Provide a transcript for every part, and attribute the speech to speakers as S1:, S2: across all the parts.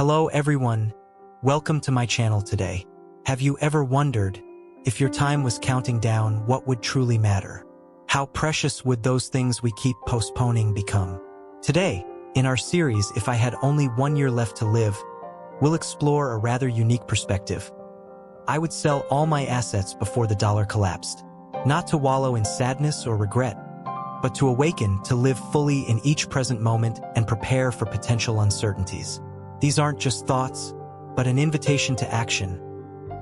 S1: Hello everyone, welcome to my channel today. Have you ever wondered, if your time was counting down, what would truly matter? How precious would those things we keep postponing become? Today, in our series If I Had Only 1 Year Left to Live, we'll explore a rather unique perspective. I would sell all my assets before the dollar collapsed, not to wallow in sadness or regret, but to awaken to live fully in each present moment and prepare for potential uncertainties. These aren't just thoughts, but an invitation to action,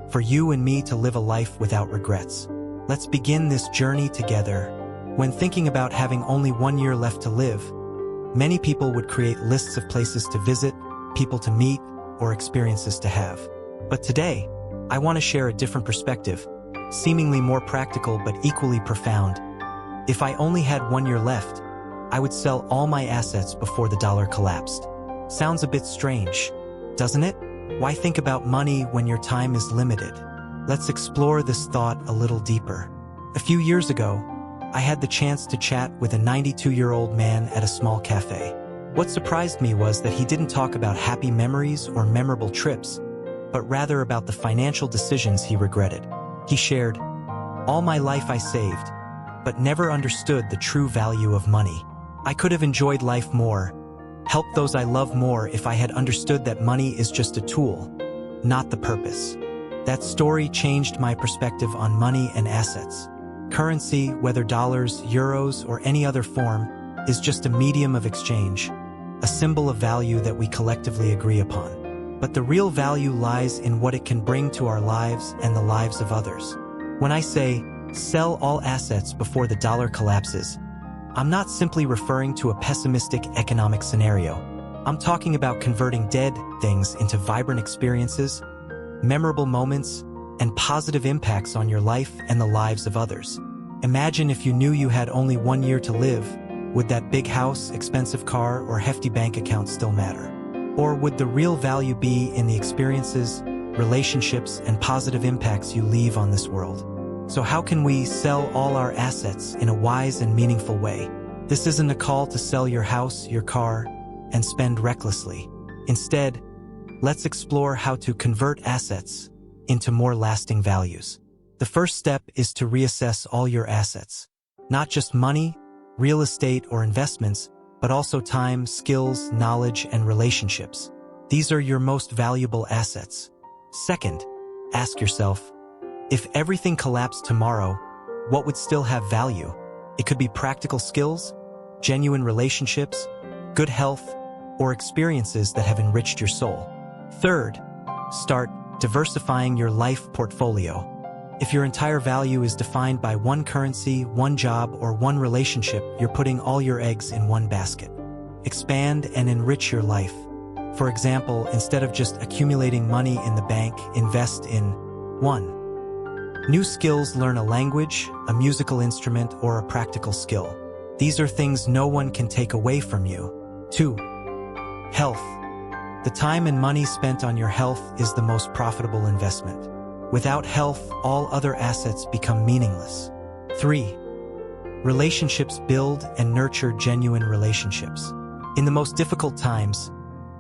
S1: for you and me to live a life without regrets. Let's begin this journey together. When thinking about having only 1 year left to live, many people would create lists of places to visit, people to meet, or experiences to have. But today, I want to share a different perspective, seemingly more practical but equally profound. If I only had 1 year left, I would sell all my assets before the dollar collapsed. Sounds a bit strange, doesn't it? Why think about money when your time is limited? Let's explore this thought a little deeper. A few years ago, I had the chance to chat with a 92-year-old man at a small cafe. What surprised me was that he didn't talk about happy memories or memorable trips, but rather about the financial decisions he regretted. He shared, "All my life I saved, but never understood the true value of money. I could have enjoyed life more, helped those I love more if I had understood that money is just a tool, not the purpose." That story changed my perspective on money and assets. Currency, whether dollars, euros, or any other form, is just a medium of exchange, a symbol of value that we collectively agree upon. But the real value lies in what it can bring to our lives and the lives of others. When I say, sell all assets before the dollar collapses, I'm not simply referring to a pessimistic economic scenario. I'm talking about converting dead things into vibrant experiences, memorable moments, and positive impacts on your life and the lives of others. Imagine if you knew you had only 1 year to live. Would that big house, expensive car, or hefty bank account still matter? Or would the real value be in the experiences, relationships, and positive impacts you leave on this world? So how can we sell all our assets in a wise and meaningful way? This isn't a call to sell your house, your car, and spend recklessly. Instead, let's explore how to convert assets into more lasting values. The first step is to reassess all your assets. Not just money, real estate, or investments, but also time, skills, knowledge, and relationships. These are your most valuable assets. Second, ask yourself, if everything collapsed tomorrow, what would still have value? It could be practical skills, genuine relationships, good health, or experiences that have enriched your soul. Third, start diversifying your life portfolio. If your entire value is defined by one currency, one job, or one relationship, you're putting all your eggs in one basket. Expand and enrich your life. For example, instead of just accumulating money in the bank, invest in 1. New skills. Learn a language, a musical instrument, or a practical skill. These are things no one can take away from you. 2. Health. The time and money spent on your health is the most profitable investment. Without health, all other assets become meaningless. 3. Relationships. Build and nurture genuine relationships. In the most difficult times,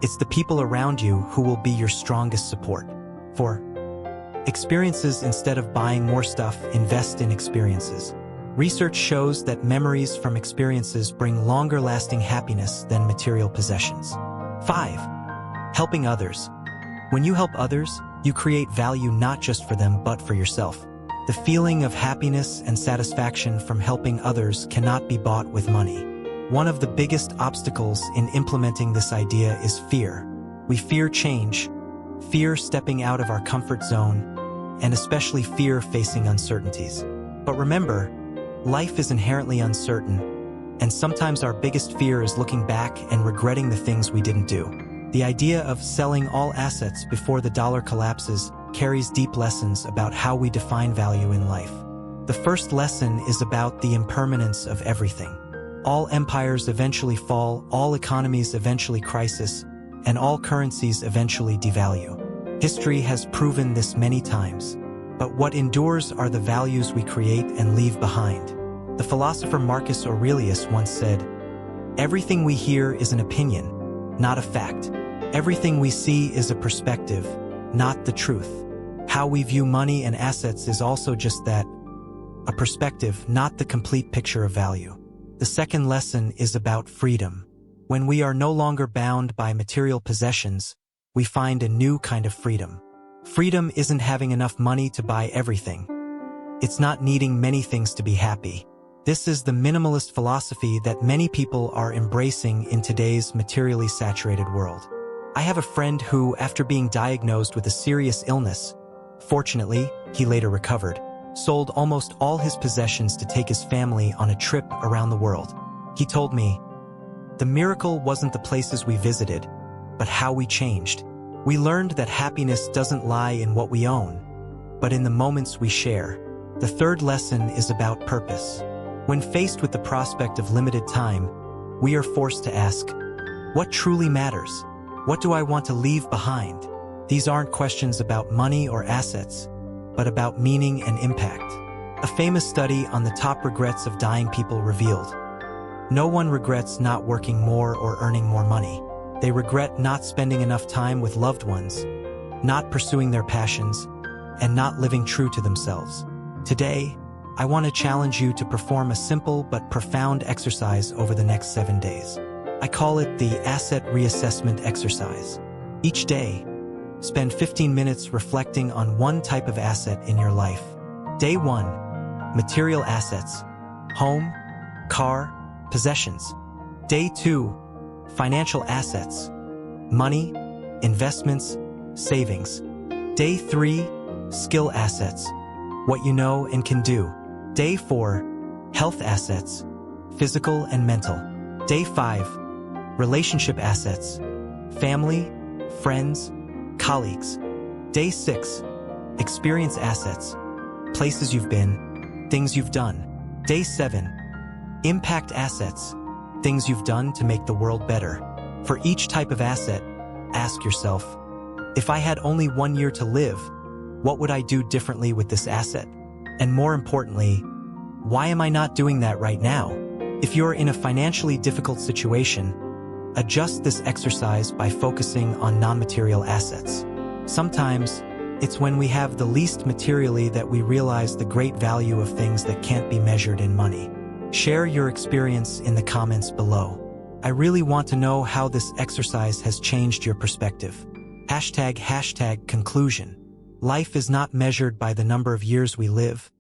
S1: it's the people around you who will be your strongest support. 4. Experiences. Instead of buying more stuff, invest in experiences. Research shows that memories from experiences bring longer-lasting happiness than material possessions. 5. Helping others. When you help others, you create value not just for them but for yourself. The feeling of happiness and satisfaction from helping others cannot be bought with money. One of the biggest obstacles in implementing this idea is fear. We fear change, fear stepping out of our comfort zone, and especially fear facing uncertainties. But remember, life is inherently uncertain, and sometimes our biggest fear is looking back and regretting the things we didn't do. The idea of selling all assets before the dollar collapses carries deep lessons about how we define value in life. The first lesson is about the impermanence of everything. All empires eventually fall, all economies eventually crisis, and all currencies eventually devalue. History has proven this many times. But what endures are the values we create and leave behind. The philosopher Marcus Aurelius once said, "Everything we hear is an opinion, not a fact." Everything we see is a perspective, not the truth. How we view money and assets is also just that, a perspective, not the complete picture of value. The second lesson is about freedom. When we are no longer bound by material possessions, we find a new kind of freedom. Freedom isn't having enough money to buy everything. It's not needing many things to be happy. This is the minimalist philosophy that many people are embracing in today's materially saturated world. I have a friend who, after being diagnosed with a serious illness, fortunately, he later recovered, sold almost all his possessions to take his family on a trip around the world. He told me, "The miracle wasn't the places we visited, but how we changed. We learned that happiness doesn't lie in what we own, but in the moments we share." The third lesson is about purpose. When faced with the prospect of limited time, we are forced to ask, what truly matters? What do I want to leave behind? These aren't questions about money or assets, but about meaning and impact. A famous study on the top regrets of dying people revealed, no one regrets not working more or earning more money. They regret not spending enough time with loved ones, not pursuing their passions, and not living true to themselves. Today, I want to challenge you to perform a simple but profound exercise over the next 7 days. I call it the asset reassessment exercise. Each day, spend 15 minutes reflecting on one type of asset in your life. Day 1, material assets, home, car, possessions. Day 2, financial assets, money, investments, savings. Day 3, skill assets, what you know and can do. Day 4, health assets, physical and mental. Day 5, relationship assets, family, friends, colleagues. Day 6, experience assets, places you've been, things you've done. Day 7, impact assets, things you've done to make the world better. For each type of asset, ask yourself, if I had only 1 year to live, what would I do differently with this asset? And more importantly, why am I not doing that right now? If you're in a financially difficult situation, adjust this exercise by focusing on non-material assets. Sometimes, it's when we have the least materially that we realize the great value of things that can't be measured in money. Share your experience in the comments below. I really want to know how this exercise has changed your perspective. ## conclusion. Life is not measured by the number of years we live,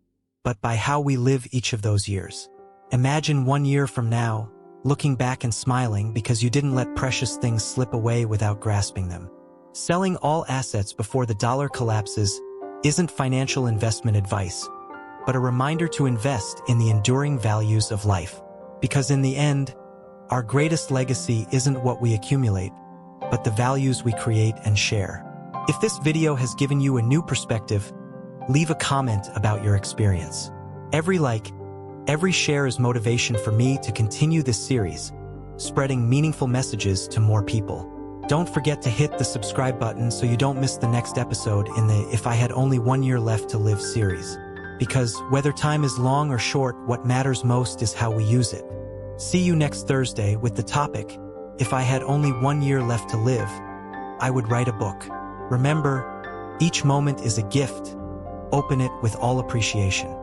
S1: but by how we live each of those years. Imagine 1 year from now, looking back and smiling because you didn't let precious things slip away without grasping them. Selling all assets before the dollar collapses isn't financial investment advice, but a reminder to invest in the enduring values of life. Because in the end, our greatest legacy isn't what we accumulate, but the values we create and share. If this video has given you a new perspective, leave a comment about your experience. Every like, every share is motivation for me to continue this series, spreading meaningful messages to more people. Don't forget to hit the subscribe button so you don't miss the next episode in the If I Had Only 1 Year Left to Live series. Because whether time is long or short, what matters most is how we use it. See you next Thursday with the topic, If I Had Only 1 Year Left to Live, I Would Write a Book. Remember, each moment is a gift. Open it with all appreciation.